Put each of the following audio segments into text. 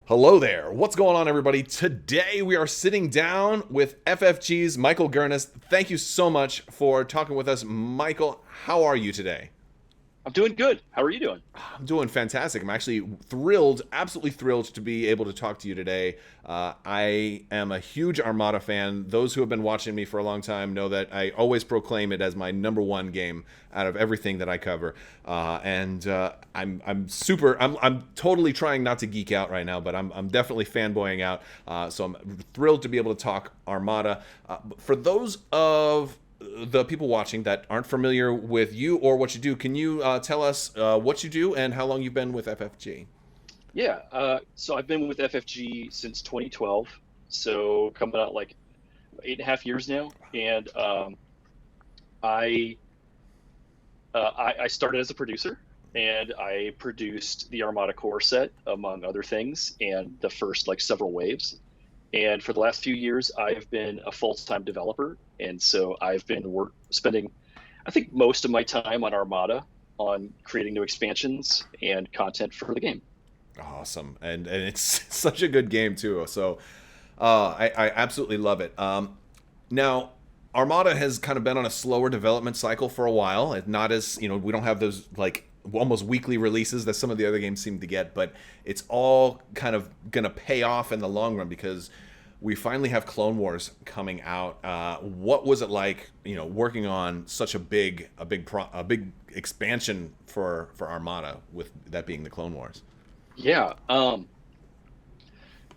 Hello there. What's going on, everybody? Today we are sitting down with FFG's Michael Gernes. Thank you so much for talking with us. Michael, how are you today? I'm doing good. How are you doing? I'm doing fantastic. I'm actually thrilled, absolutely thrilled to be able to talk to you today. I am a huge Armada fan. Those who have been watching me for a long time know that I always proclaim it as my number one game out of everything that I cover. I'm totally trying not to geek out right now, but I'm definitely fanboying out. So I'm thrilled to be able to talk Armada. For those of the people watching that aren't familiar with you or what you do, can you tell us what you do and how long you've been with FFG? Yeah, so I've been with FFG since 2012, so coming out like 8.5 years now, and I, I started as a producer, and I produced the Armada core set among other things, and the first like several waves. And for the last few years, I've been a full-time developer, and so I've been spending, I think, most of my time on Armada on creating new expansions and content for the game. Awesome, and it's such a good game too. So I absolutely love it. Now, Armada has kind of been on a slower development cycle for a while. Not as we don't have those like almost weekly releases that some of the other games seem to get, but it's all kind of gonna pay off in the long run because we finally have Clone Wars coming out. What was it like, working on such a big expansion for Armada, with that being the Clone Wars? Yeah,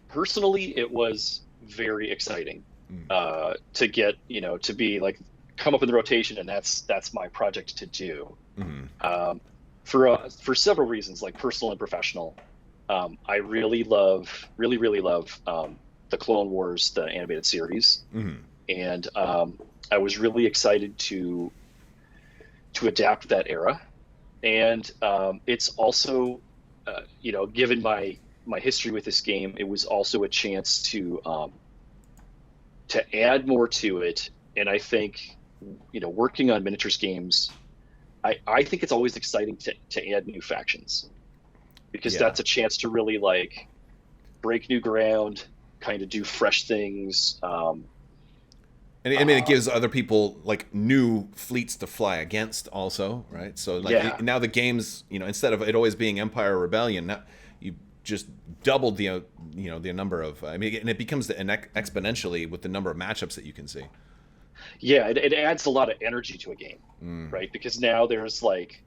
personally, it was very exciting to get, to be like come up in the rotation, and that's my project to do. Mm-hmm. For several reasons, like personal and professional. I really love the Clone Wars, the animated series, Mm-hmm. and I was really excited to adapt that era. And it's also, given my history with this game, it was also a chance to add more to it. And I think, working on miniatures games, I think it's always exciting to add new factions, because Yeah. that's a chance to really like break new ground, kind of do fresh things. And I mean, it gives other people like new fleets to fly against, also, right? So like Yeah, now the games, instead of it always being Empire or Rebellion, now you just doubled the number of. I mean, and it becomes exponentially with the number of matchups that you can see. yeah, it adds a lot of energy to a game, Mm, right? Because now there's like,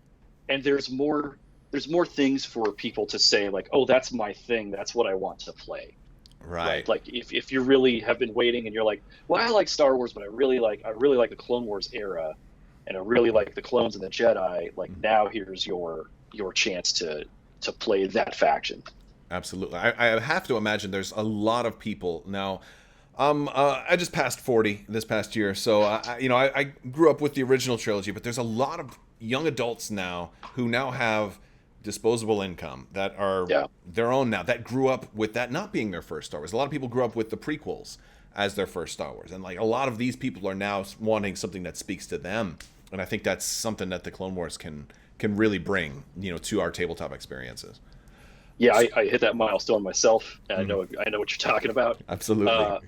and there's more things for people to say, like, oh, that's my thing, that's what I want to play, right? right. Like if you really have been waiting and you're like, well, I like Star Wars, but I really like the Clone Wars era, and I really like the clones and the Jedi. Like, now here's your chance to play that faction. Absolutely. I have to imagine there's a lot of people now. I just passed 40 this past year, so I grew up with the original trilogy, but there's a lot of young adults now who now have disposable income that are Yeah. their own now, that grew up with that not being their first Star Wars. A lot of people grew up with the prequels as their first Star Wars, and like a lot of these people are now wanting something that speaks to them, and I think that's something that the Clone Wars can really bring, to our tabletop experiences. Yeah, I hit that milestone myself, and Mhm. I know what you're talking about. Absolutely. Uh,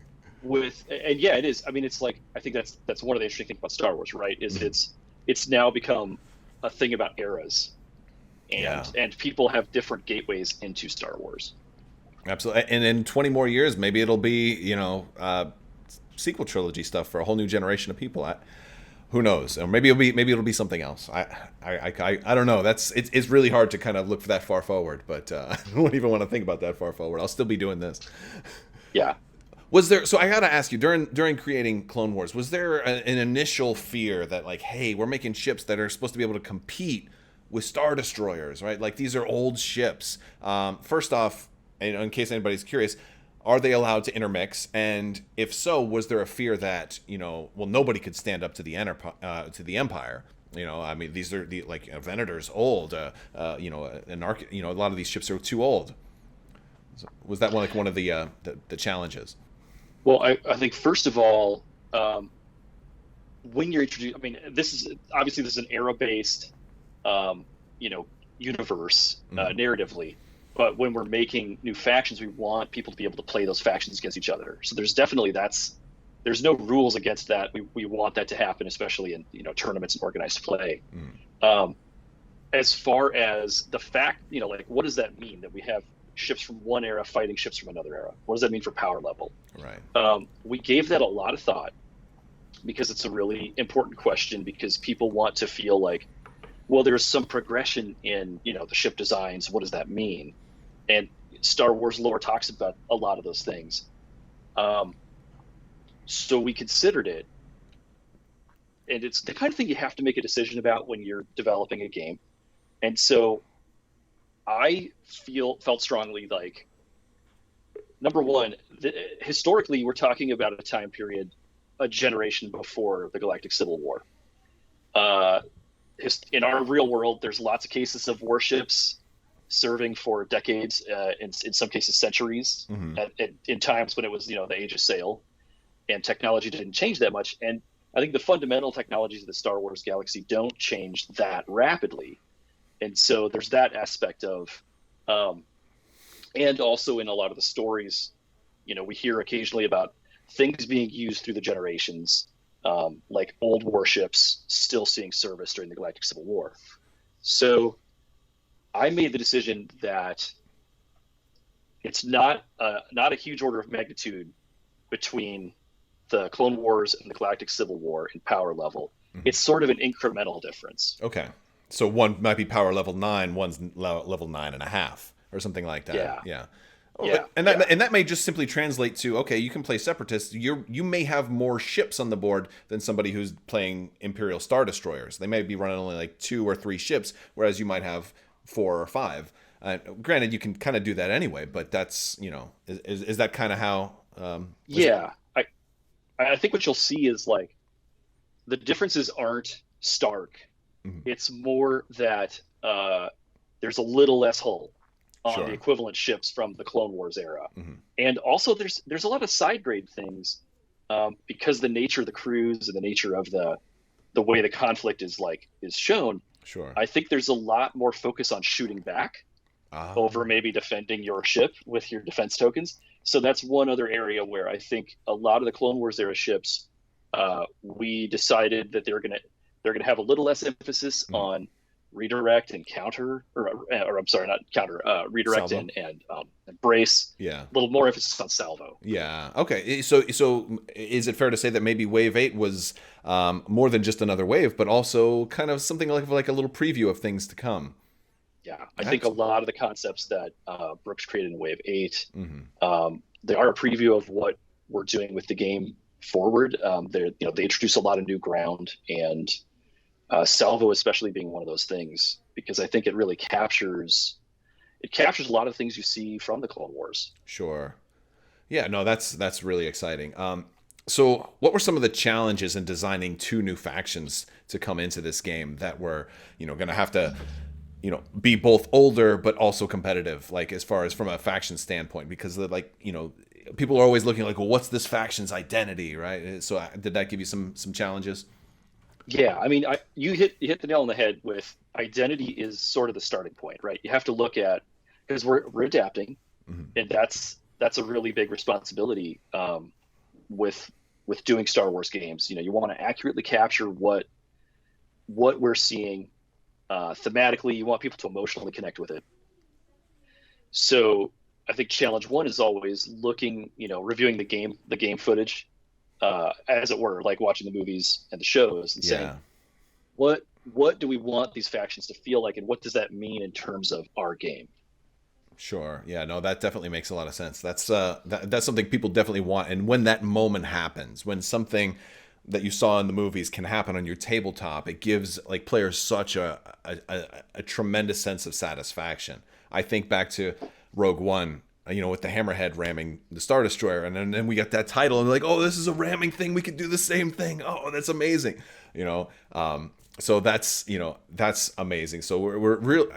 and yeah, it is. I mean, it's like, I think that's one of the interesting things about Star Wars, right? Is Mhm. it's now become a thing about eras, Yeah. and people have different gateways into Star Wars. Absolutely. And in 20 more years, maybe it'll be, sequel trilogy stuff for a whole new generation of people. Who knows? Or maybe it'll be something else. I don't know. It's really hard to kind of look for that far forward, but I don't even want to think about that far forward. I'll still be doing this. Yeah. Was there? So I got to ask you, during creating Clone Wars, was there an initial fear that, like, hey, we're making ships that are supposed to be able to compete with Star Destroyers, right? Like, these are old ships. First off, and in case anybody's curious, are they allowed to intermix? And if so, was there a fear that, well, nobody could stand up to the Empire? I mean, these are the, like, Venator's old. A lot of these ships are too old. So was that one of the challenges? Well, I think first of all, when you're introduced, I mean, this is an era-based, um, universe, Mm-hmm. narratively. But when we're making new factions, we want people to be able to play those factions against each other. So there's definitely there's no rules against that. We want that to happen, especially in tournaments and organized play. As far as the fact, like what does that mean that we have ships from one era fighting ships from another era? What does that mean for power level? Right. We gave that a lot of thought because it's a really important question, because people want to feel like, well, there's some progression in the ship designs. What does that mean? And Star Wars lore talks about a lot of those things. So we considered it, and it's the kind of thing you have to make a decision about when you're developing a game. And so I felt strongly like, number one, historically, we're talking about a time period, a generation before the Galactic Civil War. In our real world, there's lots of cases of warships serving for decades, in some cases centuries, in times when it was the age of sail, and technology didn't change that much. And I think the fundamental technologies of the Star Wars galaxy don't change that rapidly. And so there's that aspect of, and also in a lot of the stories, we hear occasionally about things being used through the generations, like old warships still seeing service during the Galactic Civil War. So I made the decision that it's not a huge order of magnitude between the Clone Wars and the Galactic Civil War in power level. It's sort of an incremental difference. Okay. So one might be power level 9, one's level 9.5 or something like that. Yeah. And that may just simply translate to, okay, you can play Separatists. You may have more ships on the board than somebody who's playing Imperial Star Destroyers. They may be running only like 2 or 3 ships, whereas you might have 4 or 5. Granted, you can kind of do that anyway, but that's, is that kind of how... I think what you'll see is like the differences aren't stark. It's more that there's a little less hull on the equivalent ships from the Clone Wars era. And also there's a lot of side grade things, because the nature of the crews and the nature of the way the conflict is shown. I think there's a lot more focus on shooting back over maybe defending your ship with your defense tokens. So that's one other area where I think a lot of the Clone Wars era ships, we decided that they're gonna have a little less emphasis on redirect and counter, or I'm sorry, not counter, redirect and brace. Yeah. A little more emphasis on salvo. Yeah. Okay. So is it fair to say that maybe Wave 8 was more than just another wave, but also kind of something like a little preview of things to come? Yeah, I think a lot of the concepts that Brooks created in Wave 8, they are a preview of what we're doing with the game forward. They introduce a lot of new ground, and salvo especially being one of those things, because I think it really captures a lot of things you see from the Clone Wars. Sure. Yeah, no, that's really exciting. So what were some of the challenges in designing 2 new factions to come into this game that were, going to have to be both older but also competitive, like as far as from a faction standpoint, because people are always looking like, well, what's this faction's identity, right? So did that give you some challenges? Yeah, I mean, you hit the nail on the head with identity is sort of the starting point, right? You have to look at, because we're adapting, and that's a really big responsibility with doing Star Wars games. You want to accurately capture what we're seeing. Thematically, you want people to emotionally connect with it. So I think challenge 1 is always looking, reviewing the game footage, as it were, like watching the movies and the shows, and saying, what do we want these factions to feel like, and what does that mean in terms of our game? Sure. Yeah, no, that definitely makes a lot of sense. That's something people definitely want. And when that moment happens, when something that you saw in the movies can happen on your tabletop, it gives players such a tremendous sense of satisfaction. I think back to Rogue One, with the Hammerhead ramming the Star Destroyer, and then we got that title, and we're like, oh, this is a ramming thing. We could do the same thing. Oh, that's amazing. So that's amazing. So we're real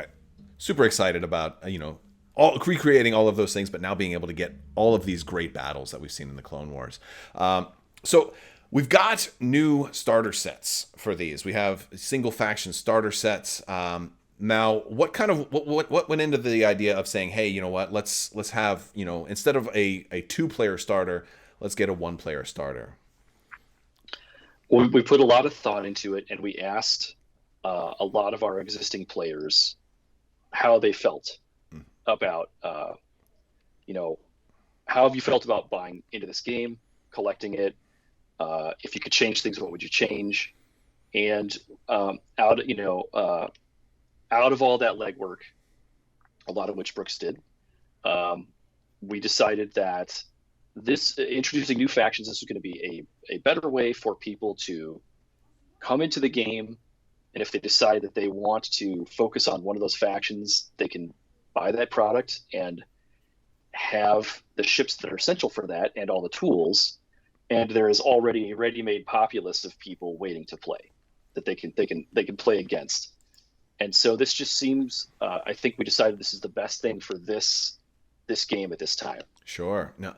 super excited about all recreating all of those things, but now being able to get all of these great battles that we've seen in the Clone Wars. So we've got new starter sets for these. We have single faction starter sets. Now, what went into the idea of saying, hey, you know what, let's have, instead of a 2-player starter, let's get a 1-player starter. Well, we put a lot of thought into it, and we asked a lot of our existing players how they felt about, how have you felt about buying into this game, collecting it? If you could change things, what would you change? And out of all that legwork, a lot of which Brooks did, we decided that introducing new factions, this was going to be a better way for people to come into the game. And if they decide that they want to focus on one of those factions, they can buy that product and have the ships that are essential for that and all the tools. And there is already a ready-made populace of people waiting to play that they can play against. And so this just seems, I think we decided this is the best thing for this game at this time. Sure. No.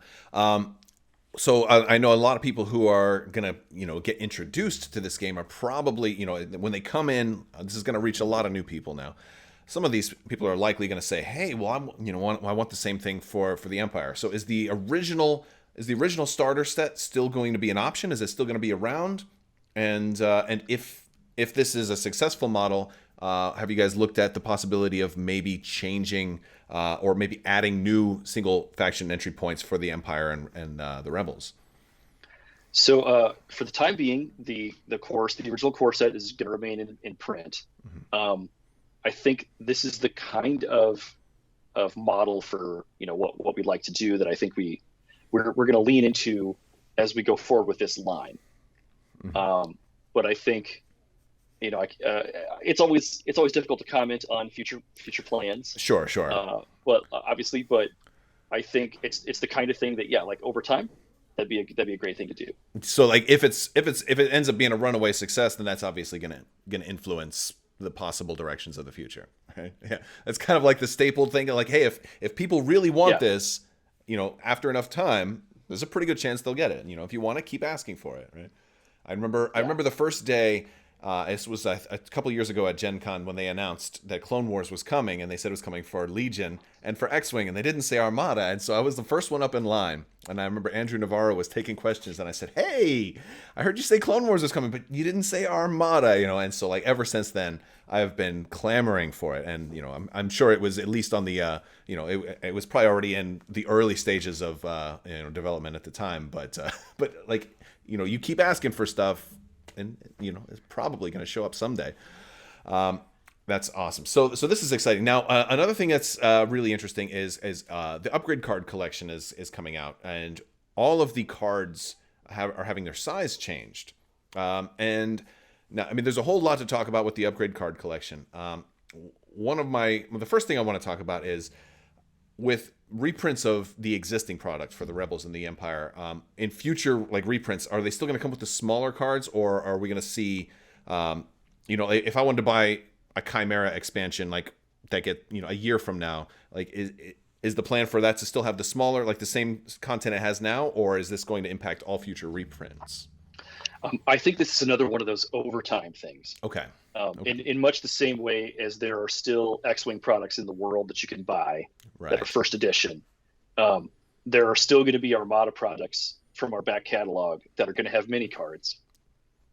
So I know a lot of people who are going to, get introduced to this game are probably, when they come in, this is going to reach a lot of new people now. Some of these people are likely going to say, hey, well, I want the same thing for the Empire. So is the original starter set still going to be an option? Is it still going to be around? And if this is a successful model, have you guys looked at the possibility of maybe changing or maybe adding new single faction entry points for the Empire and the Rebels? So for the time being, the original core set is going to remain in print. Mm-hmm. I think this is the kind of model for what we'd like to do that I think we're going to lean into as we go forward with this line. Mm-hmm. But I think it's always difficult to comment on future plans. Sure. But obviously, I think it's the kind of thing that over time that'd be a great thing to do. So like if it ends up being a runaway success, then that's obviously gonna influence the possible directions of the future. Right? Yeah, that's kind of like the stapled thing. Like, hey, if people really want this, after enough time, there's a pretty good chance they'll get it. If you want to, keep asking for it. Right? I remember the first day. This was a couple years ago at Gen Con when they announced that Clone Wars was coming, and they said it was coming for Legion and for X-Wing, and they didn't say Armada, and so I was the first one up in line. And I remember Andrew Navarro was taking questions, and I said, "Hey, I heard you say Clone Wars was coming, but you didn't say Armada," And so like ever since then, I have been clamoring for it, and I'm sure it was at least on the it was probably already in the early stages of development at the time, but like you keep asking for stuff. And it's probably going to show up someday. That's awesome. So this is exciting. Now another thing that's really interesting is the upgrade card collection is coming out, and all of the cards are having their size changed. And now, there's a whole lot to talk about with the upgrade card collection. The first thing I want to talk about is with reprints of the existing product for the Rebels and the Empire, in future reprints, are they still going to come with the smaller cards, or are we going to see, if I wanted to buy a Chimera expansion that get a year from now, is the plan for that to still have the smaller, the same content it has now, or is this going to impact all future reprints? I think this is another one of those overtime things. Okay. In much the same way as there are still X-Wing products in the world that you can buy that are first edition, there are still going to be Armada products from our back catalog that are going to have mini cards.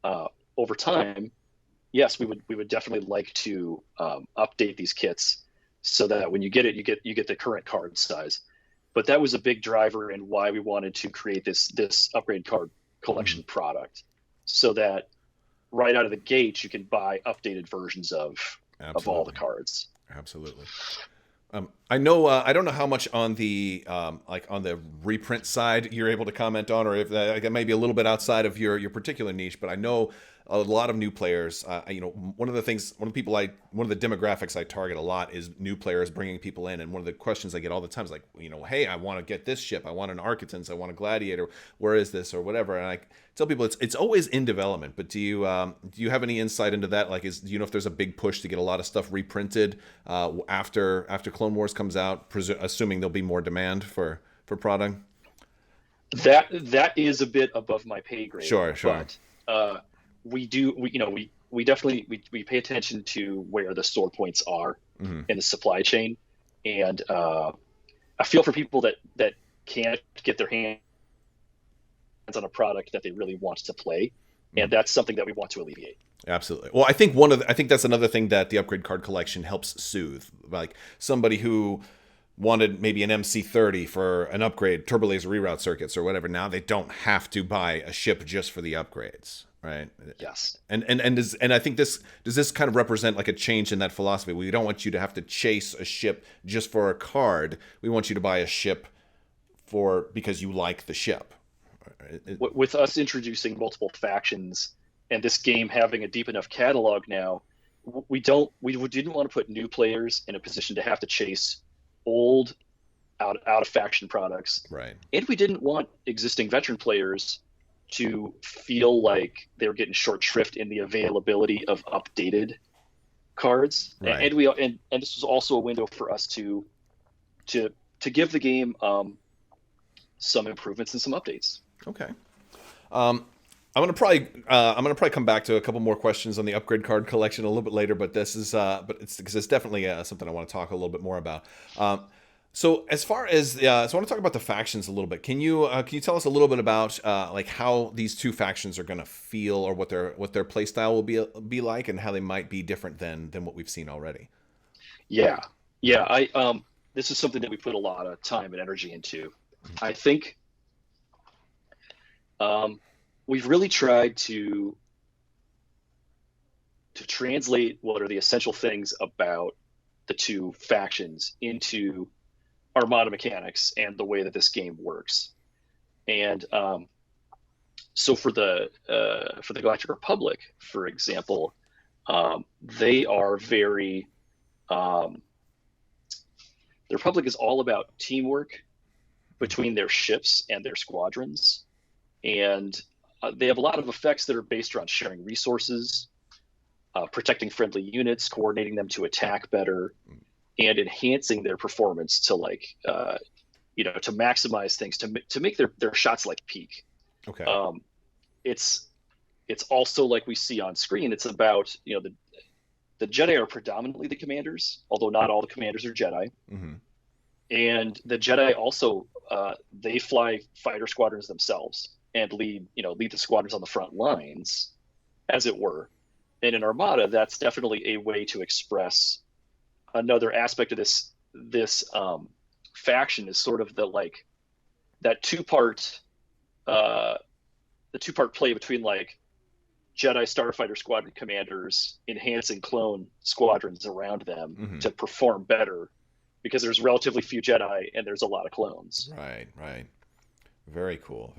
Over time, yes, we would definitely like to update these kits so that when you get it, you get the current card size. But that was a big driver in why we wanted to create this upgrade card collection product, so that right out of the gate you can buy updated versions of all the cards. Absolutely. I know I don't know how much on the on the reprint side you're able to comment on, or if that may be a little bit outside of your particular niche, but I know a lot of new players. One of the demographics I target a lot is new players, bringing people in, and one of the questions I get all the time is hey, I want to get this ship, I want an Architans, I want a Gladiator, where is this, or whatever. And I tell people it's always in development, but do you have any insight into that? Do you know if there's a big push to get a lot of stuff reprinted after Clone Wars comes out, assuming there'll be more demand for product? That is a bit above my pay grade. Sure. But, we we definitely we pay attention to where the store points are Hmm. in the supply chain, and I feel for people that can't get their hands on a product that they really want to play, and that's something that we want to alleviate. Absolutely. Well, I think that's another thing that the upgrade card collection helps soothe. Like somebody who wanted maybe an MC30 for an upgrade, turbo laser reroute circuits or whatever. Now they don't have to buy a ship just for the upgrades, right? Yes. And I think does this kind of represent like a change in that philosophy? We don't want you to have to chase a ship just for a card. We want you to buy a ship because you like the ship. With us introducing multiple factions and this game having a deep enough catalog now, we didn't want to put new players in a position to have to chase old out of faction products, Right. and we didn't want existing veteran players to feel like they were getting short shrift in the availability of updated cards. Right. And this was also a window for us to give the game some improvements and some updates. Okay. I'm gonna probably come back to a couple more questions on the upgrade card collection a little bit later, but it's because it's definitely something I want to talk a little bit more about. So as far as so I want to talk about the factions a little bit. Can you tell us a little bit about like how these two factions are going to feel, or what their play style will be like, and how they might be different than what we've seen already? Yeah. This is something that we put a lot of time and energy into. I think we've really tried to translate what are the essential things about the two factions into Armada mechanics and the way that this game works. And so for the Galactic Republic, for example, they are very the Republic is all about teamwork between their ships and their squadrons, and they have a lot of effects that are based around sharing resources, protecting friendly units, coordinating them to attack better, and enhancing their performance to to maximize things, to make their shots like peak. Okay. It's also, like we see on screen, it's about the Jedi are predominantly the commanders, although not all the commanders are Jedi. Mm-hmm. And the Jedi also they fly fighter squadrons themselves and lead the squadrons on the front lines, as it were. And in Armada, that's definitely a way to express another aspect of this faction, is sort of that two-part play between like Jedi starfighter squadron commanders enhancing clone squadrons around them to perform better, because there's relatively few Jedi and there's a lot of clones. Right. Very cool.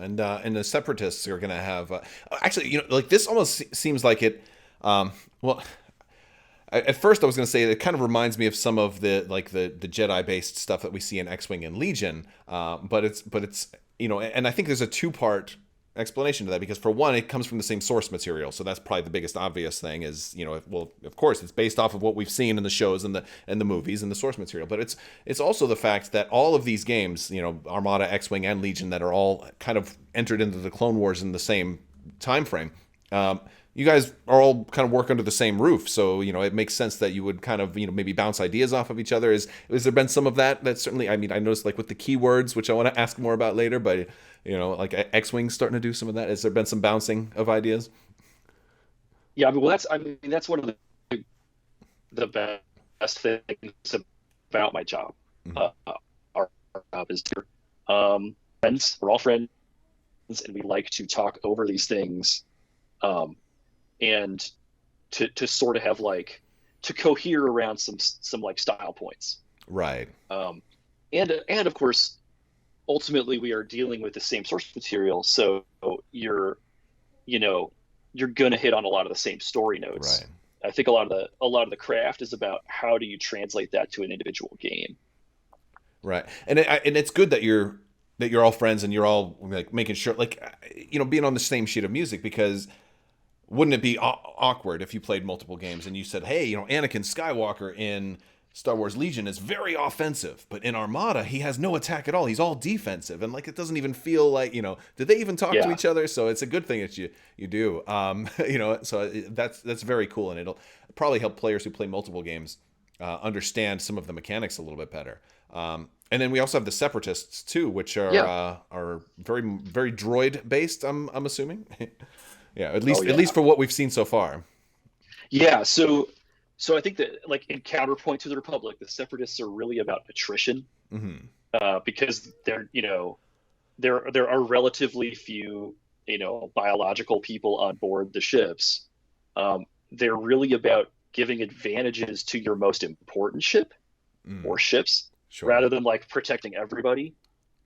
And the Separatists are going to have actually, like this almost seems like it. Well, at first I was going to say it kind of reminds me of some of the Jedi based stuff that we see in X-Wing and Legion. But it's and I think there's a two-part explanation to that, because for one, it comes from the same source material, so that's probably the biggest obvious thing is well, of course it's based off of what we've seen in the shows and the movies and the source material, but it's also the fact that all of these games, Armada, X-Wing, and Legion, that are all kind of entered into the Clone Wars in the same time frame, you guys are all kind of work under the same roof, so it makes sense that you would kind of maybe bounce ideas off of each other. Has there been some of that? That certainly, I noticed like with the keywords, which I want to ask more about later, but like X-Wing's starting to do some of that. Has there been some bouncing of ideas? Yeah, that's one of the best things about my job. Our job is friends. We're all friends, and we like to talk over these things, and to sort of have to cohere around some like style points. Right. And of course, ultimately we are dealing with the same source material, so you're going to hit on a lot of the same story notes. Right. I think a lot of the craft is about how do you translate that to an individual game. Right. And it's good that you're all friends and you're all like making sure, like, being on the same sheet of music, because wouldn't it be awkward if you played multiple games and you said, hey, Anakin Skywalker in Star Wars Legion is very offensive, but in Armada he has no attack at all. He's all defensive, and like it doesn't even feel like, did they even talk to Yeah. each other? So it's a good thing that you do. So that's very cool, and it'll probably help players who play multiple games understand some of the mechanics a little bit better. And then we also have the Separatists too, which are very very droid based. I'm assuming. Yeah, at least for what we've seen so far. Yeah. So I think that, like, in counterpoint to the Republic, the Separatists are really about attrition, Mm-hmm. because there are relatively few, biological people on board the ships. They're really about giving advantages to your most important ship or ships, Sure. rather than like protecting everybody.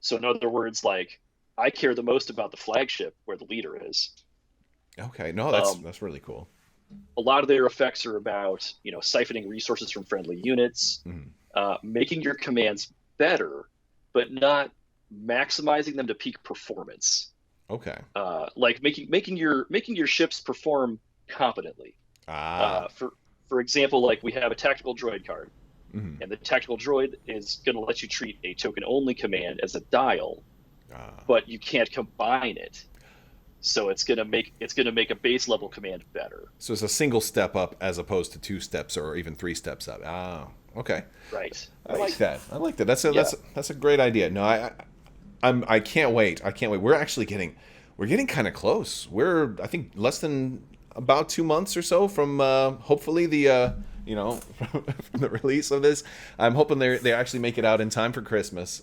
So in other words, like, I care the most about the flagship where the leader is. Okay, no, that's really cool. A lot of their effects are about, siphoning resources from friendly units, making your commands better, but not maximizing them to peak performance. Okay. Like making your ships perform competently. For example, like, we have a tactical droid card, and the tactical droid is going to let you treat a token only command as a dial, but you can't combine it. So it's gonna make a base level command better. So it's a single step up as opposed to 2 steps or even 3 steps up. Okay. Right. I like that. That's a great idea. No, I can't wait. We're getting kind of close. We're, I think, less than about 2 months or so from hopefully the from the release of this. I'm hoping they actually make it out in time for Christmas.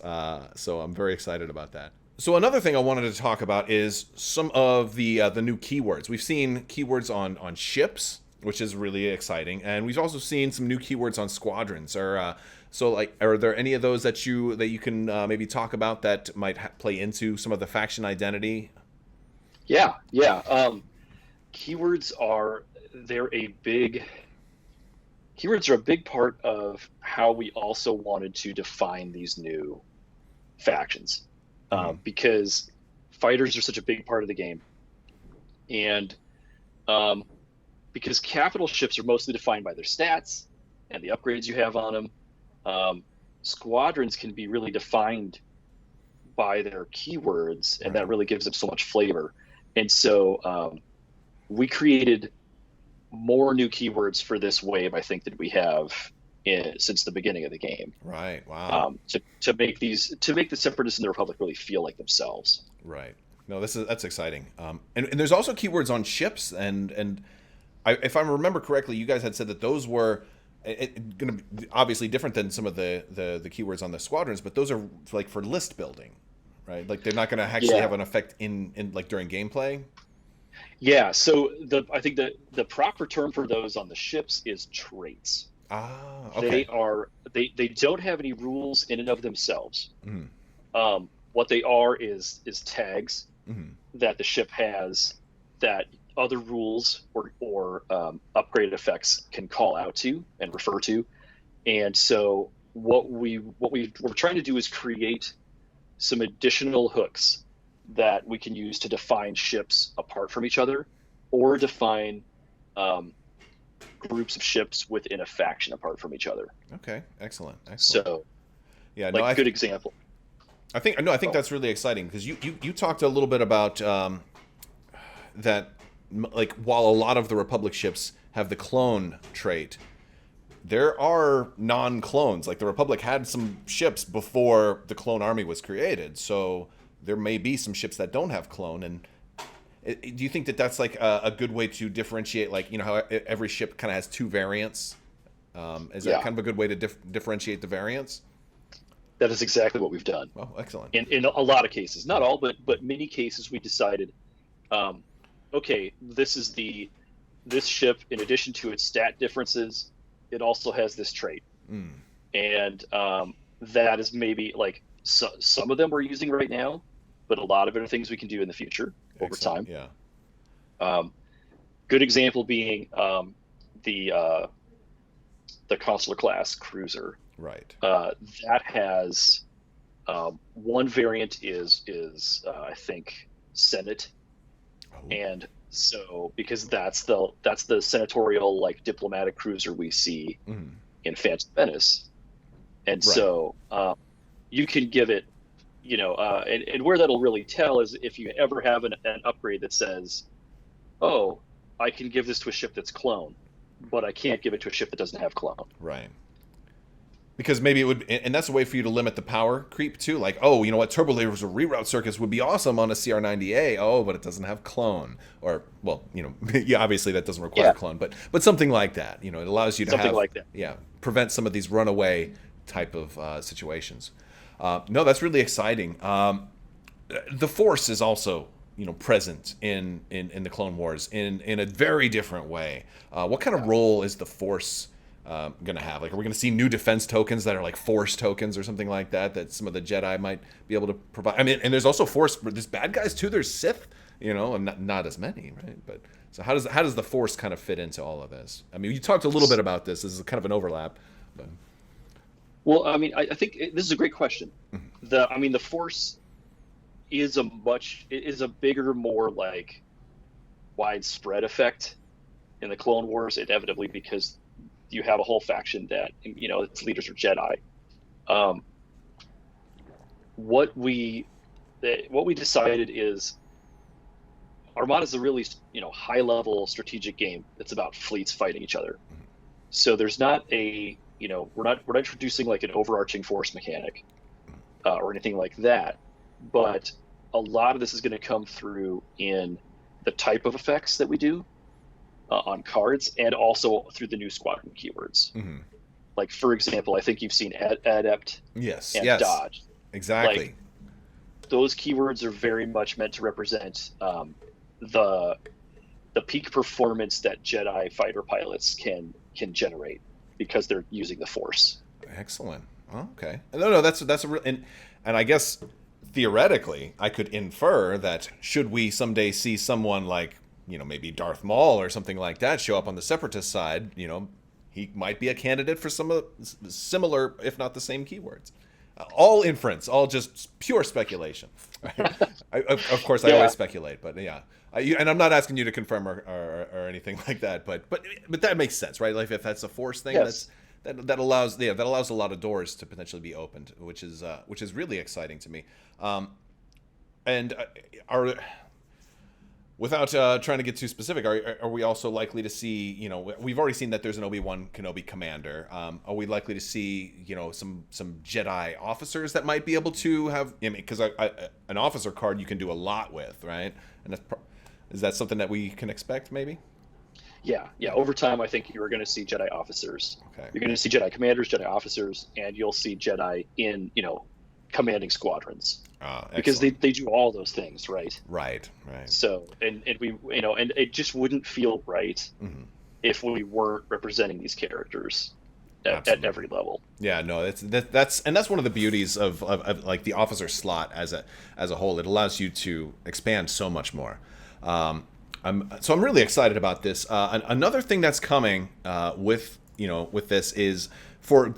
So I'm very excited about that. So another thing I wanted to talk about is some of the new keywords. We've seen keywords on ships, which is really exciting, and we've also seen some new keywords on squadrons. Are there any of those that you can maybe talk about that might play into some of the faction identity? Yeah. Keywords are a big part of how we also wanted to define these new factions. Because fighters are such a big part of the game, and because capital ships are mostly defined by their stats and the upgrades you have on them, squadrons can be really defined by their keywords, and that really gives them so much flavor. And so we created more new keywords for this wave, I think, that we have since the beginning of the game. Right. Wow. To make the Separatists and the Republic really feel like themselves. Right. No, that's exciting. And there's also keywords on ships, and if I remember correctly, you guys had said that those were going to be obviously different than some of the keywords on the squadrons, but those are like for list building, right? Like they're not going to actually have an effect in like during gameplay. Yeah. So I think the proper term for those on the ships is traits. Okay. They don't have any rules in and of themselves. What they are is tags that the ship has that other rules or upgraded effects can call out to and refer to. And so what we're trying to do is create some additional hooks that we can use to define ships apart from each other, or define groups of ships within a faction apart from each other. Okay, excellent. So, yeah, good example. I think that's really exciting, because you talked a little bit about that, like, while a lot of the Republic ships have the clone trait, there are non-clones. Like, the Republic had some ships before the clone army was created, so there may be some ships that don't have clone. And do you think that that's like a good way to differentiate, like, how every ship kind of has 2 variants? Is that kind of a good way to differentiate the variants? That is exactly what we've done. Oh, excellent. In a lot of cases, not all, but many cases, we decided, okay, this ship, in addition to its stat differences, it also has this trait. And that is maybe like some of them we're using right now, but a lot of it are things we can do in the future over time. Yeah. Good example being the Consular class cruiser. Right. That has one variant is I think Senate, and so because that's the senatorial, like, diplomatic cruiser we see in Phantom Menace. And Right. so you can give it, and where that'll really tell is if you ever have an upgrade that says, oh, I can give this to a ship that's clone, but I can't give it to a ship that doesn't have clone. Right. Because maybe it would, and that's a way for you to limit the power creep too. Like, oh, you know what, Turbo Lasers or Reroute Circus would be awesome on a CR90A. Oh, but it doesn't have clone, or well, yeah, obviously that doesn't require clone, but something like that. It allows you to Something have, like that. yeah, prevent some of these runaway type of situations. No, that's really exciting. The Force is also present in the Clone Wars in a very different way. What kind of role is the Force going to have? Like, are we going to see new defense tokens that are like Force tokens or something like that some of the Jedi might be able to provide? I mean, and there's also Force. There's bad guys too. There's Sith, and not as many, right? But so how does the Force kind of fit into all of this? I mean, you talked a little bit about this. This is kind of an overlap, but. Well, I mean, I think this is a great question. The Force is a bigger, more like widespread effect in the Clone Wars, inevitably, because you have a whole faction that its leaders are Jedi. What we decided is Armada is a really high level strategic game. It's about fleets fighting each other. So there's not we're not introducing like an overarching Force mechanic or anything like that, but a lot of this is going to come through in the type of effects that we do on cards, and also through the new squadron keywords. Like, for example, I think you've seen adept and dodge. Exactly. Like, those keywords are very much meant to represent the peak performance that Jedi fighter pilots can generate because they're using the Force. Excellent. Oh, okay. No, that's a real, and I guess theoretically I could infer that should we someday see someone like maybe Darth Maul or something like that show up on the Separatist side, he might be a candidate for some of similar, if not the same keywords. All inference, all just pure speculation. Of course, I always speculate, but yeah. And I'm not asking you to confirm or anything like that, but that makes sense, right? Like if that's a Force thing, yes. that allows a lot of doors to potentially be opened, which is really exciting to me. And without trying to get too specific, are we also likely to see, we've already seen that there's an Obi-Wan Kenobi commander. Are we likely to see, some Jedi officers that might be able to have, because an officer card you can do a lot with, right? And is that something that we can expect maybe? Yeah. Over time, I think you're going to see Jedi officers. Okay. You're going to see Jedi commanders, Jedi officers, and you'll see Jedi in, commanding squadrons. Because they do all those things, right? Right. So, and we, and it just wouldn't feel right if we weren't representing these characters at every level. Yeah, no, that's one of the beauties of like the officer slot as a whole. It allows you to expand so much more. I'm really excited about this. Another thing that's coming with this is for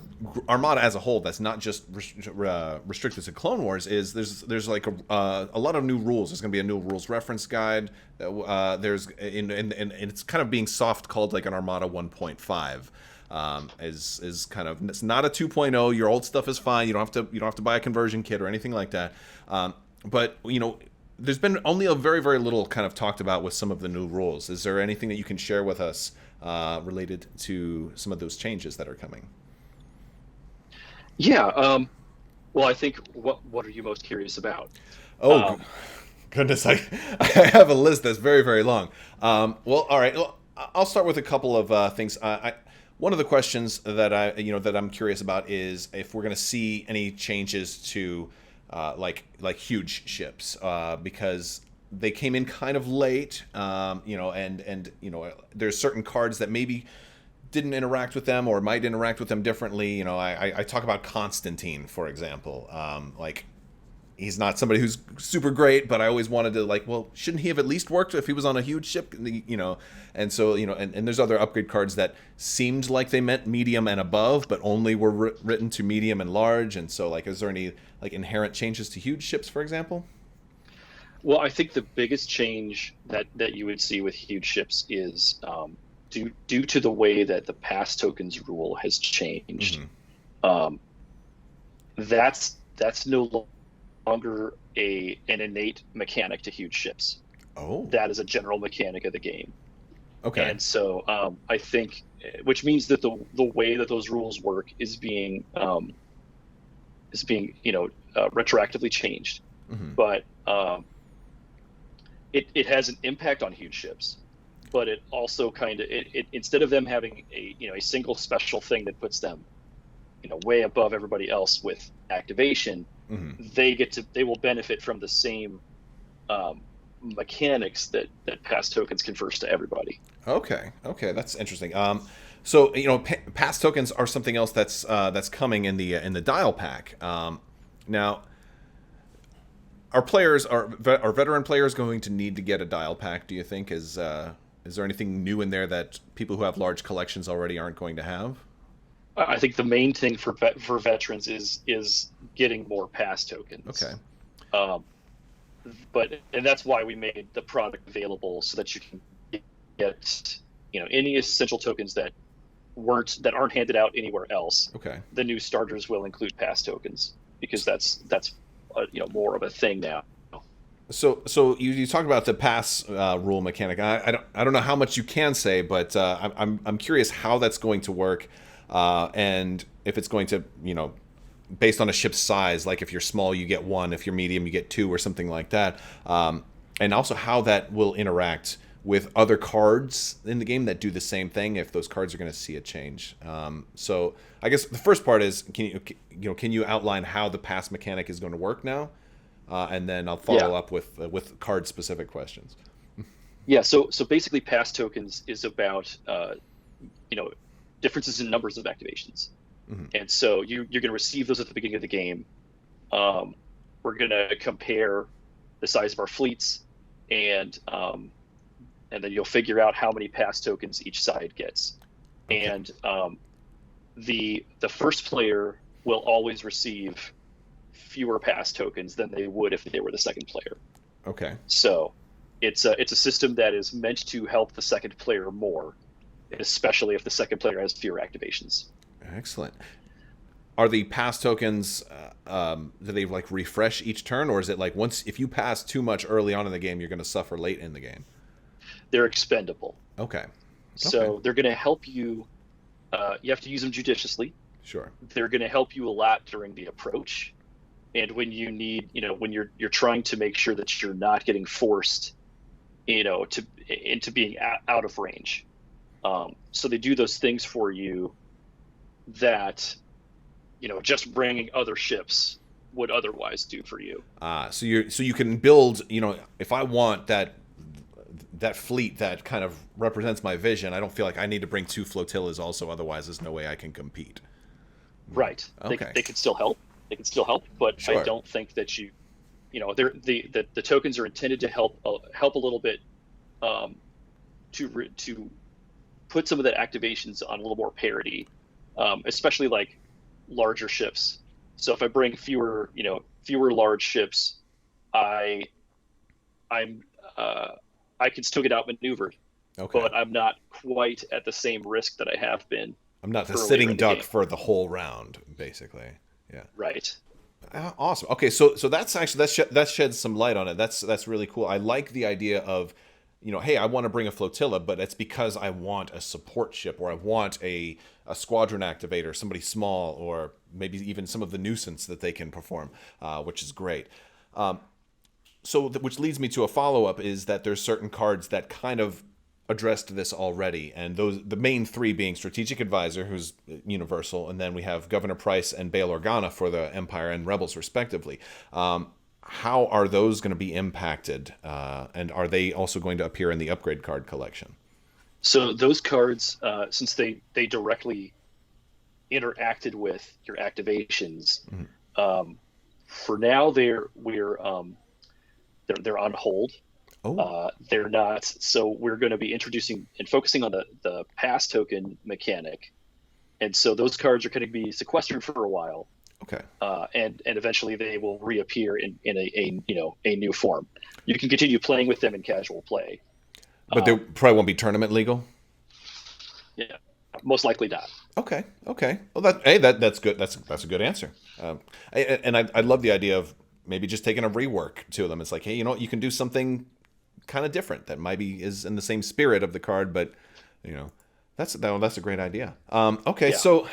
Armada as a whole. That's not just restricted to Clone Wars. Is there's like a lot of new rules. There's going to be a new rules reference guide. There's and it's kind of being soft called like an Armada 1.5. Is kind of, it's not a 2.0. Your old stuff is fine. You don't have to buy a conversion kit or anything like that. But there's been only a very, very little kind of talked about with some of the new rules. Is there anything that you can share with us related to some of those changes that are coming? Yeah. Well, I think what are you most curious about? Goodness, I have a list that's very, very long. Well, all right. Well, I'll start with a couple of things. One of the questions that I'm curious about is if we're going to see any changes to like huge ships, because they came in kind of late, and there's certain cards that maybe didn't interact with them or might interact with them differently. I talk about Constantine, for example. Like, he's not somebody who's super great, but I always wanted to, like, well, shouldn't he have at least worked if he was on a huge ship? And so, and there's other upgrade cards that seemed like they meant medium and above, but only were written to medium and large. And so, like, is there any, like, inherent changes to huge ships, for example? Well, I think the biggest change that you would see with huge ships is due to the way that the pass tokens rule has changed. Um, that's no longer an innate mechanic to huge ships. Oh. That is a general mechanic of the game. Okay. And so I think, which means that the way that those rules work is being retroactively changed. But it has an impact on huge ships. But it also kind of it instead of them having a single special thing that puts them way above everybody else with activation, they will benefit from the same mechanics that pass tokens confers to everybody. Okay, that's interesting. So pass tokens are something else that's coming in the dial pack. Now, are veteran players going to need to get a dial pack? Do you think is there anything new in there that people who have large collections already aren't going to have? I think the main thing for veterans is getting more pass tokens. Okay. And that's why we made the product available so that you can get any essential tokens that aren't handed out anywhere else. Okay. The new starters will include pass tokens because that's more of a thing now. So you talked about the pass rule mechanic. I don't know how much you can say, but I'm curious how that's going to work, and if it's going to based on a ship's size, like if you're small you get 1, if you're medium you get 2, or something like that, and also how that will interact with other cards in the game that do the same thing, if those cards are going to see a change. So I guess the first part is, can you outline how the pass mechanic is going to work now, and then I'll follow up with card specific questions. Yeah. So basically, pass tokens is about differences in numbers of activations. And so you're going to receive those at the beginning of the game. We're going to compare the size of our fleets, and then you'll figure out how many pass tokens each side gets. Okay. And the first player will always receive fewer pass tokens than they would if they were the second player. Okay. So it's a system that is meant to help the second player more, especially if the second player has fewer activations. Excellent. Are the pass tokens, do they refresh each turn, or is it like if you pass too much early on in the game, you're going to suffer late in the game? They're expendable. Okay. So they're going to help you. You have to use them judiciously. Sure. They're going to help you a lot during the approach, and when you need, when you're trying to make sure that you're not getting forced, into being out of range. So they do those things for you that just bringing other ships would otherwise do for you. So you can build, if I want that fleet that kind of represents my vision, I don't feel like I need to bring 2 flotillas also, otherwise there's no way I can compete. Right. Okay. They could still help. But sure. I don't think that the tokens are intended to help a little bit, to put some of the activations on a little more parity, especially like larger ships. So if I bring fewer large ships, I can still get outmaneuvered. Okay. But I'm not quite at the same risk that I have been. I'm not the sitting duck for the whole round, basically. Yeah. Right. Awesome. Okay, so that's actually that sheds some light on it. That's really cool. I like the idea of, hey, I want to bring a flotilla, but it's because I want a support ship, or I want a squadron activator, somebody small, or maybe even some of the nuisance that they can perform, which is great. Which leads me to a follow-up, is that there's certain cards that kind of addressed this already, and the main 3 being Strategic Advisor, who's universal, and then we have Governor Price and Bail Organa for the Empire and Rebels, respectively. How are those going to be impacted, and are they also going to appear in the upgrade card collection? So those cards, since they directly interacted with your activations, for now they're on hold. Oh. They're not. So we're going to be introducing and focusing on the pass token mechanic, and so those cards are going to be sequestered for a while. Okay. And eventually they will reappear in a new form. You can continue playing with them in casual play, but they probably won't be tournament legal. Yeah, most likely not. Okay. Okay. Well, that's good. That's a good answer. I love the idea of maybe just taking a rework to them. It's like, hey, you know what? You can do something kind of different that maybe is in the same spirit of the card, but you know, that's a great idea. Okay. Yeah. So,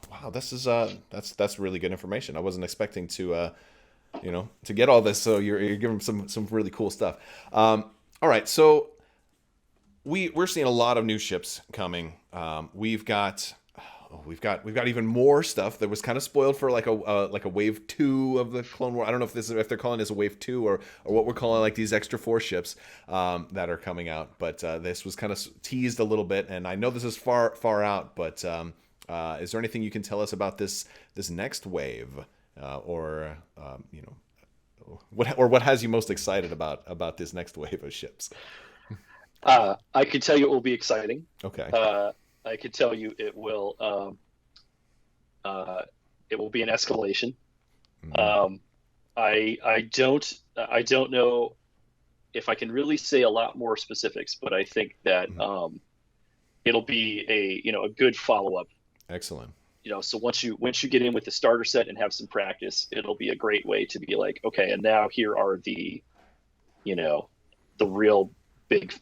wow, this is that's really good information. I wasn't expecting to to get all this. So you're giving some really cool stuff. All right. So we're seeing a lot of new ships coming. We've got even more stuff that was kind of spoiled for like a wave 2 of the Clone War. I don't know if they're calling this a wave 2 or what we're calling like these extra 4 ships that are coming out. But this was kind of teased a little bit, and I know this is far out. But is there anything you can tell us about this next wave, or what has you most excited about this next wave of ships? I can tell you it will be exciting. Okay. I can tell you it will be an escalation. Mhm. I don't know if I can really say a lot more specifics, but I think that Mhm. it'll be a good follow up. Excellent. So once you get in with the starter set and have some practice, it'll be a great way to be like, okay, and now here are you know the real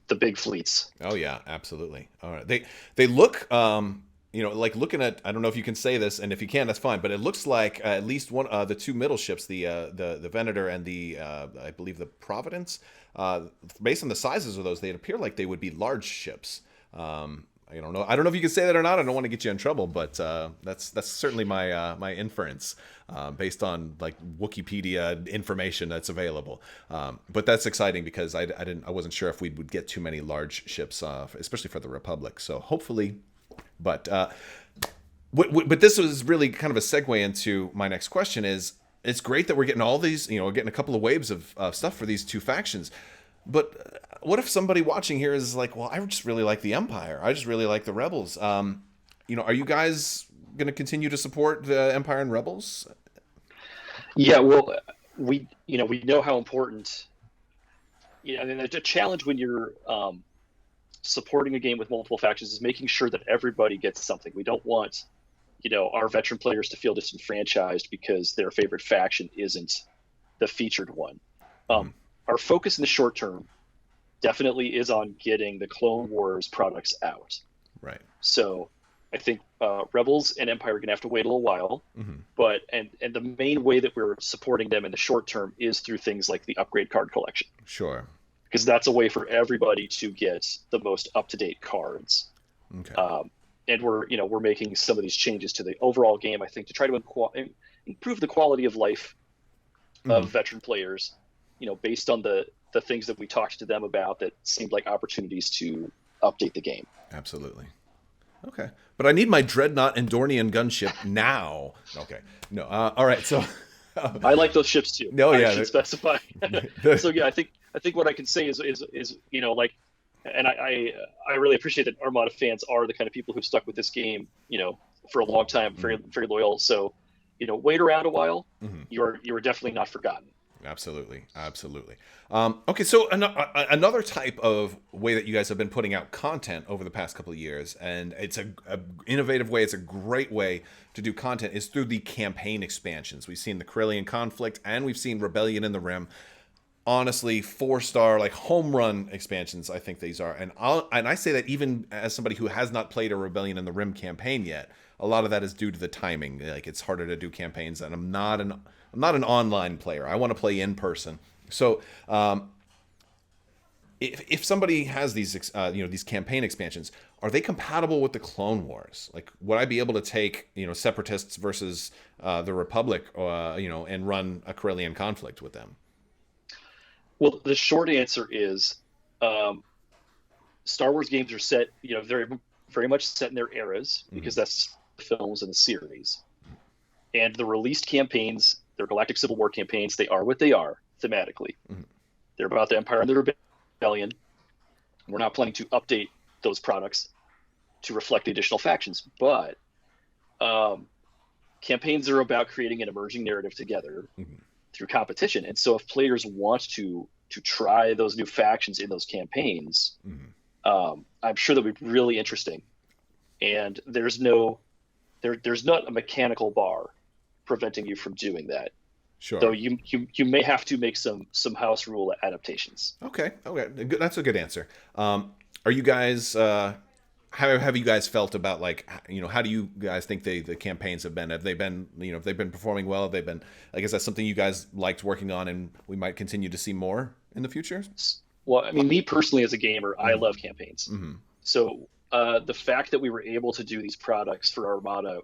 the big fleets. Oh yeah, absolutely. All right. They look like looking at, I don't know if you can say this, and if you can, that's fine, but it looks like at least one the two middle ships, the Venator and the I believe the Providence, based on the sizes of those, they appear like they would be large ships. I don't know. I don't know if you can say that or not. I don't want to get you in trouble, but that's certainly my inference based on like Wikipedia information that's available. But that's exciting because I wasn't sure if we would get too many large ships, especially for the Republic. So hopefully, but but this was really kind of a segue into my next question. Is it's great that we're getting all these, we're getting a couple of waves of stuff for these two factions. But what if somebody watching here is like, well, I just really like the Empire. I just really like the Rebels. Are you guys going to continue to support the Empire and Rebels? Yeah, well, we know how important. I mean, the challenge when you're supporting a game with multiple factions is making sure that everybody gets something. We don't want our veteran players to feel disenfranchised because their favorite faction isn't the featured one. Mhm. Our focus in the short term definitely is on getting the Clone Wars products out. Right. So I think Rebels and Empire are going to have to wait a little while, Hmm. but and the main way that we're supporting them in the short term is through things like the upgrade card collection, Sure. because that's a way for everybody to get the most up to date cards. Okay. And we're making some of these changes to the overall game, I think, to try to improve the quality of life of Mhm. veteran players, based on the things that we talked to them about that seemed like opportunities to update the game. Absolutely. Okay. But I need my Dreadnought Endornian gunship now. Okay. No. All right. So. I like those ships too. No. I Yeah. should specify. So yeah, I think what I can say is like, and I really appreciate that Armada fans are the kind of people who stuck with this game, for a long time, very very loyal. So, wait around a while. Mhm. You're definitely not forgotten. Absolutely, absolutely. Okay, so another type of way that you guys have been putting out content over the past couple of years, and it's a innovative way. It's a great way to do content is through the campaign expansions. We've seen the Corellian conflict, and we've seen Rebellion in the Rim. Honestly, 4-star like home run expansions. I think these are, and I say that even as somebody who has not played a Rebellion in the Rim campaign yet. A lot of that is due to the timing. Like it's harder to do campaigns, and I'm not an online player. I want to play in person. So if somebody has these campaign expansions, are they compatible with the Clone Wars? Like, would I be able to take Separatists versus the Republic, and run a Corellian conflict with them? Well, the short answer is, Star Wars games are set, very very much set in their eras, Mm-hmm. because that's the films and the series. And the released campaigns, their Galactic Civil War campaigns, they are what they are thematically. Mm-hmm. They're about the Empire and the Rebellion. We're not planning to update those products to reflect the additional factions, but campaigns are about creating an emerging narrative together Mm-hmm. through competition. And so if players want to try those new factions in those campaigns, Mm-hmm. I'm sure that would be really interesting. and there's not a mechanical bar preventing you from doing that. Sure. Though you may have to make some house rule adaptations. Okay. That's a good answer. Are you guys? How have you guys felt about, like, how do you guys think the campaigns have been? Have they been have they been performing well? Have they been, like, is that something you guys liked working on, and we might continue to see more in the future? Well, I mean, me personally as a gamer, I love campaigns. Mm-hmm. So the fact that we were able to do these products for Armada,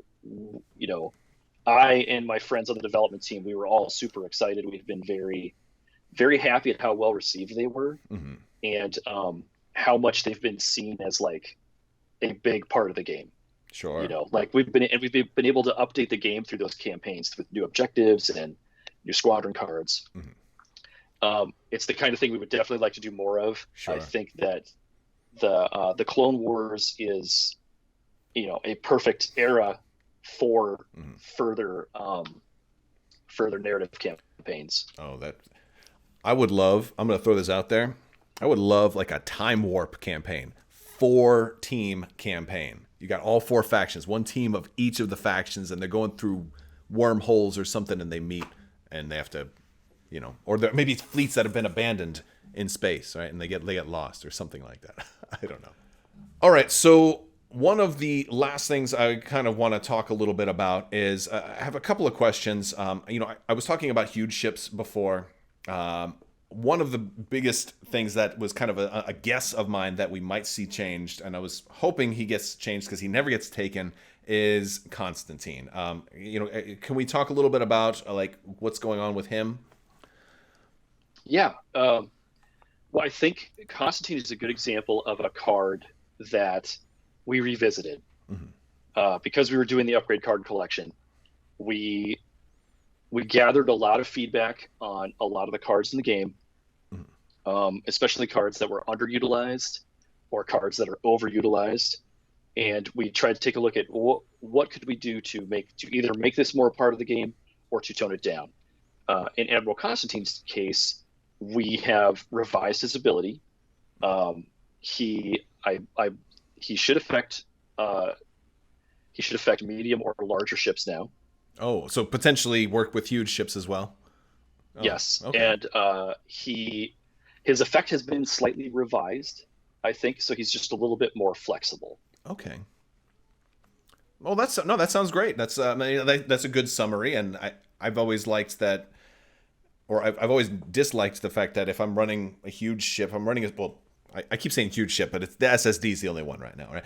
I and my friends on the development team, we were all super excited. We've been very, very happy at how well received they were, Mm-hmm. and how much they've been seen as like a big part of the game. Sure. Like we've been able to update the game through those campaigns with new objectives and new squadron cards. Mm-hmm. It's the kind of thing we would definitely like to do more of. Sure. I think that the Clone Wars is, a perfect era for Mm-hmm. further narrative campaigns. Oh, that I would love. I'm going to throw this out there. I would love like a time warp campaign, 4-team campaign. You got all 4 factions, one team of each of the factions, and they're going through wormholes or something, and they meet, and they have to, or maybe it's fleets that have been abandoned in space, right? And they get lost or something like that. I don't know. All right, so one of the last things I kind of want to talk a little bit about is I have a couple of questions. I was talking about huge ships before. One of the biggest things that was kind of a guess of mine that we might see changed, and I was hoping he gets changed because he never gets taken, is Constantine. Can we talk a little bit about like what's going on with him? Yeah. Well, I think Constantine is a good example of a card that we revisited. Mm-hmm. Because we were doing the upgrade card collection. We gathered a lot of feedback on a lot of the cards in the game, especially cards that were underutilized or cards that are overutilized. And we tried to take a look at what could we do to either make this more a part of the game or to tone it down. In Admiral Constantine's case, we have revised his ability. He should affect medium or larger ships now. Oh, so potentially work with huge ships as well? Oh, yes. Okay. And his effect has been slightly revised, I think, so he's just a little bit more flexible. Okay. Well, that sounds great. That's a good summary, and I've always liked that, or I've always disliked the fact that if I'm running a huge ship, I keep saying huge ship, but it's the SSD is the only one right now, right?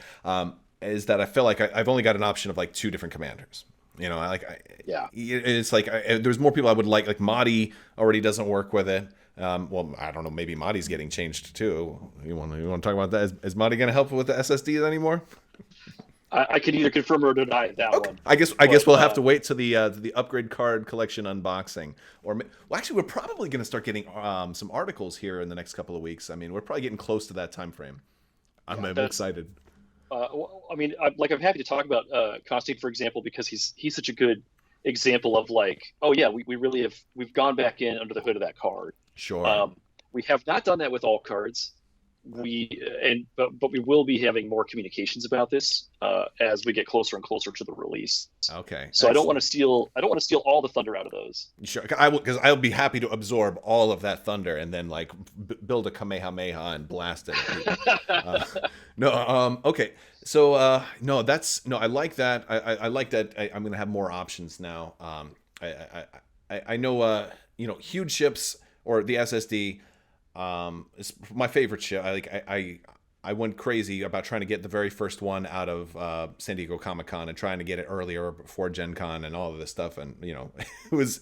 Is that I feel like I've only got an option of like 2 different commanders. Yeah. It's like there's more people I would like. Like Mahdi already doesn't work with it. Well, I don't know. Maybe Mahdi's getting changed too. You want to talk about that? Is Mahdi going to help with the SSDs anymore? I can either confirm or deny that one. I guess we'll have to wait to the upgrade card collection unboxing. Well, actually, we're probably going to start getting some articles here in the next couple of weeks. I mean, we're probably getting close to that time frame. I'm excited. I'm happy to talk about Constantine, for example, because he's such a good example of like, oh yeah, we've gone back in under the hood of that card. Sure. We have not done that with all cards. But we will be having more communications about this as we get closer and closer to the release. Okay. So I don't want to steal all the thunder out of those. Sure, because I'll be happy to absorb all of that thunder and then like build a Kamehameha and blast it at people. Okay. So I like that. I like that. I'm gonna have more options now. I know huge ships or the SSD. It's my favorite ship. I went crazy about trying to get the very first one out of San Diego Comic-Con and trying to get it earlier before Gen Con and all of this stuff. And it was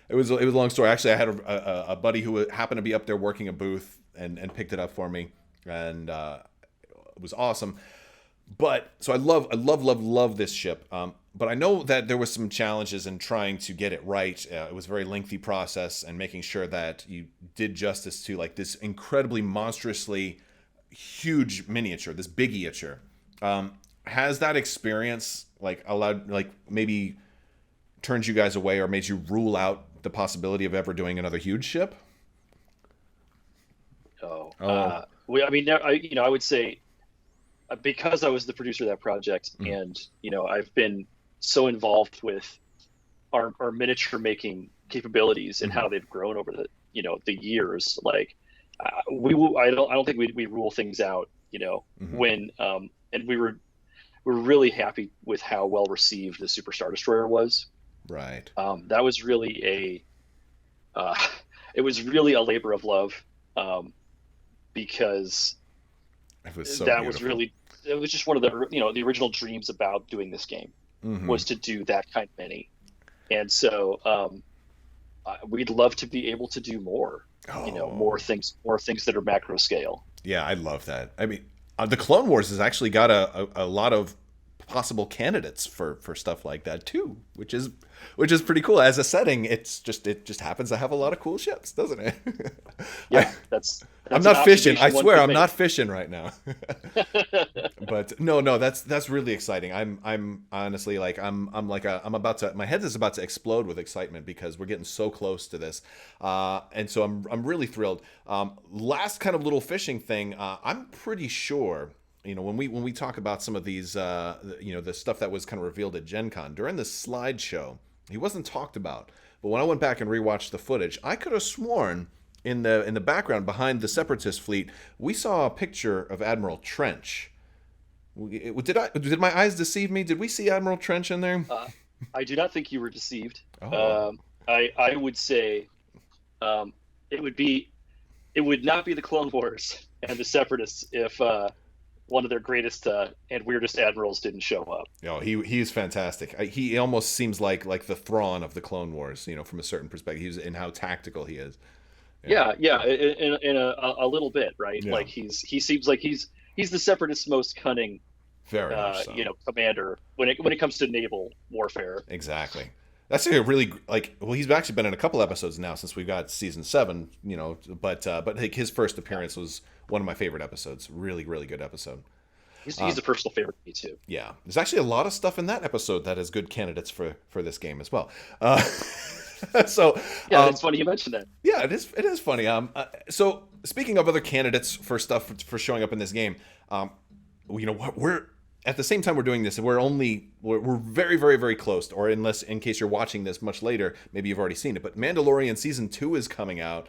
a long story. Actually, I had a buddy who happened to be up there working a booth and picked it up for me, and it was awesome. But so I love this ship. But I know that there was some challenges in trying to get it right. It was a very lengthy process, and making sure that you did justice to like this incredibly monstrously huge miniature, this bigieature. Has that experience like allowed, like maybe turned you guys away or made you rule out the possibility of ever doing another huge ship? I would say because I was the producer of that project, and I've been so involved with our miniature making capabilities and how they've grown over the years. Like I don't think we rule things out, when and we're really happy with how well received the Super Star Destroyer was. Right. That was really it was really a labor of love, because it was so that beautiful. it was just one of the original dreams about doing this game was to do that kind of mini. And so we'd love to be able to do more, more things that are macro scale. Yeah, I love that. I mean, the Clone Wars has actually got a lot of possible candidates for stuff like that too, which is pretty cool. As a setting, it just happens to have a lot of cool ships, doesn't it? Yeah, that's I'm not fishing. I swear, I'm not fishing right now. But no, that's really exciting. I'm honestly like I'm about to, my head is about to explode with excitement because we're getting so close to this, and so I'm really thrilled. Last kind of little fishing thing. I'm pretty sure. When we talk about some of these, the stuff that was kind of revealed at Gen Con during the slideshow, he wasn't talked about. But when I went back and rewatched the footage, I could have sworn in the background behind the Separatist fleet, we saw a picture of Admiral Trench. Did my eyes deceive me? Did we see Admiral Trench in there? I do not think you were deceived. Oh. I would say it would not be the Clone Wars and the Separatists if one of their greatest and weirdest admirals didn't show up. Oh, he's fantastic. He almost seems like the Thrawn of the Clone Wars, from a certain perspective. He's in how tactical he is. Yeah, in a little bit, right? Yeah. Like he seems like he's the Separatist's most cunning, very much so. Commander when it comes to naval warfare. Exactly. That's a really he's actually been in a couple episodes now since we got season 7, but like his first appearance was one of my favorite episodes. Really, really good episode. He's a personal favorite to me too. Yeah, there's actually a lot of stuff in that episode that is good candidates for this game as well. So yeah, it's funny you mentioned that. Yeah, it is funny. So speaking of other candidates for stuff for showing up in this game, we're at the same time we're doing this, and we're very, very, very close. Or in case you're watching this much later, maybe you've already seen it. But Mandalorian season 2 is coming out.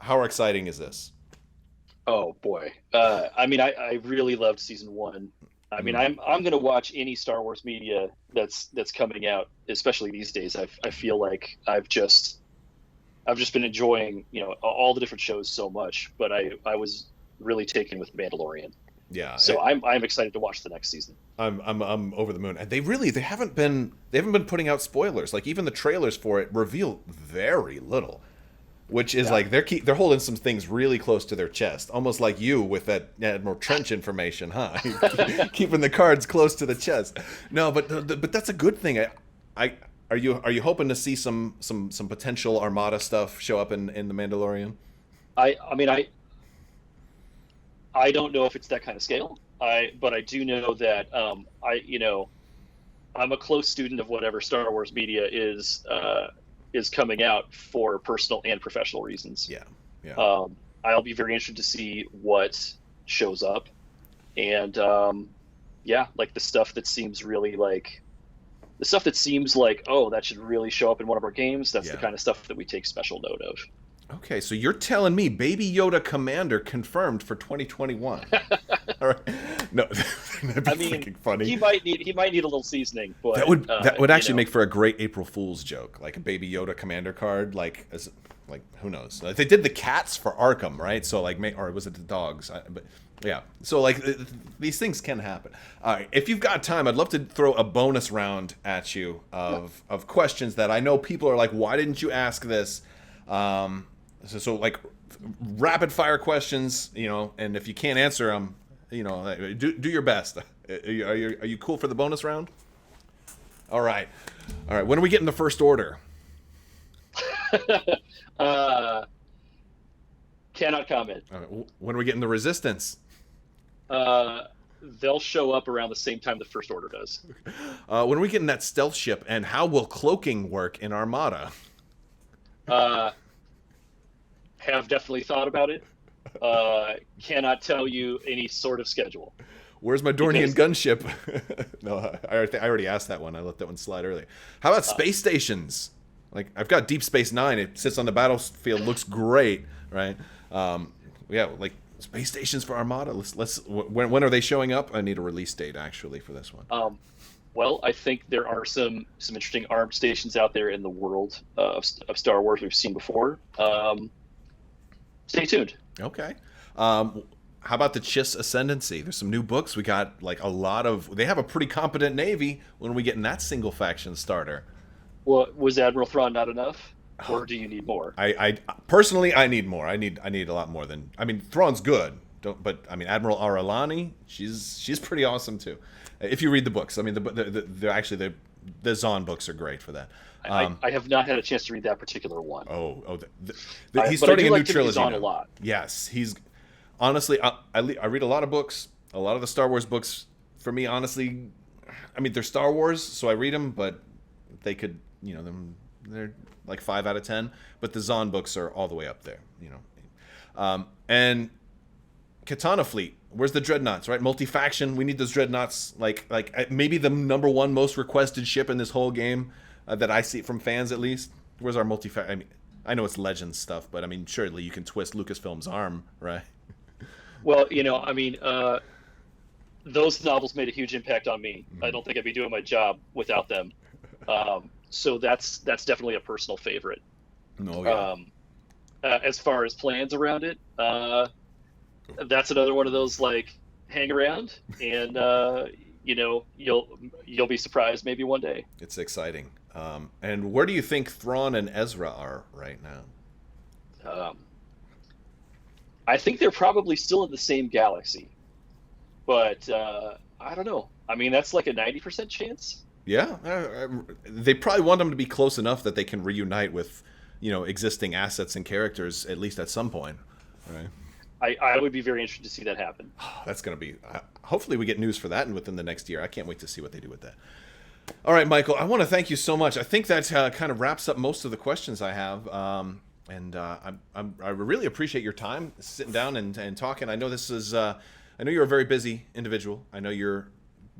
How exciting is this? Oh boy! I really loved season 1. I mean, I'm going to watch any Star Wars media that's coming out, especially these days. I feel like I've just been enjoying all the different shows so much, but I was really taken with Mandalorian. Yeah. So I'm excited to watch the next season. I'm over the moon. And they haven't been putting out spoilers. Like even the trailers for it reveal very little. Which is like they're holding some things really close to their chest, almost like you with that Admiral Trench information, huh? Keeping the cards close to the chest. No, but that's a good thing. Are you hoping to see some potential Armada stuff show up in the Mandalorian? I don't know if it's that kind of scale. But I do know that I'm a close student of whatever Star Wars media is coming out for personal and professional reasons. Yeah. I'll be very interested to see what shows up, and like the stuff that seems like oh, that should really show up in one of our games. That's the kind of stuff that we take special note of. Okay, so you're telling me Baby Yoda Commander confirmed for 2021? All right. No, that'd be freaking funny. He might need a little seasoning, but that would actually make for a great April Fool's joke, like a Baby Yoda Commander card, like who knows? Like they did the cats for Arkham, right? So or was it the dogs? But yeah, so these things can happen. All right, if you've got time, I'd love to throw a bonus round at you of questions that I know people are like, why didn't you ask this? So like rapid fire questions, and if you can't answer them, do your best. Are you cool for the bonus round? All right. When are we getting the First Order? Cannot comment. When are we getting the Resistance? They'll show up around the same time the First Order does. When are we getting that stealth ship, and how will cloaking work in Armada? Have definitely thought about it. Cannot tell you any sort of schedule. Where's my Dornian Because- gunship? No, I already asked that one. I let that one slide earlier. How about space stations? Like, I've got Deep Space Nine. It sits on the battlefield, looks great, right? Yeah, like space stations for Armada. When are they showing up? I need a release date actually for this one. Well, I think there are some interesting armed stations out there in the world of Star Wars we've seen before. Stay tuned. Okay. How about the Chiss Ascendancy? There's some new books. We got like a lot of. They have a pretty competent navy. When are we getting that single faction starter? Well, was Admiral Thrawn not enough, or do you need more? I personally, I need more. I need a lot more than. I mean, Thrawn's good. But I mean, Admiral Aralani, she's pretty awesome too. If you read the books, I mean, the Zahn books are great for that. I have not had a chance to read that particular one. He's starting a new like trilogy Zahn now. a lot. Yes, he's honestly. I read a lot of books. A lot of the Star Wars books, for me, honestly, I mean, they're Star Wars, so I read them, but they could, they're like 5 out of 10. But the Zahn books are all the way up there, and Katana Fleet. Where's the dreadnoughts, right? Multi-faction. We need those dreadnoughts. Like maybe the number one most requested ship in this whole game that I see from fans, at least. Where's our multi-faction? I mean, I know it's Legends stuff, but I mean, surely you can twist Lucasfilm's arm, right? Well, I mean, those novels made a huge impact on me. I don't think I'd be doing my job without them. So that's definitely a personal favorite. Oh, yeah. As far as plans around it, that's another one of those like hang around, and you'll be surprised maybe one day. It's exciting. And where do you think Thrawn and Ezra are right now? I think they're probably still in the same galaxy, but I don't know. I mean, that's like a 90% chance. Yeah, they probably want them to be close enough that they can reunite with, existing assets and characters at least at some point, right? I would be very interested to see that happen. That's going to be. Hopefully, we get news for that within the next year. I can't wait to see what they do with that. All right, Michael, I want to thank you so much. I think that kind of wraps up most of the questions I have. I really appreciate your time sitting down and talking. I know this is. I know you're a very busy individual. I know you're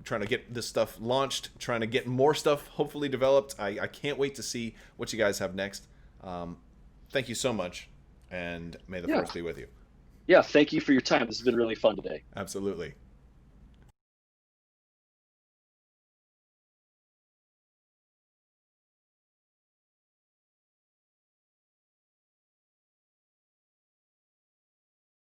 trying to get this stuff launched, trying to get more stuff hopefully developed. I can't wait to see what you guys have next. Thank you so much, and may the force be with you. Yeah, thank you for your time. This has been really fun today. Absolutely.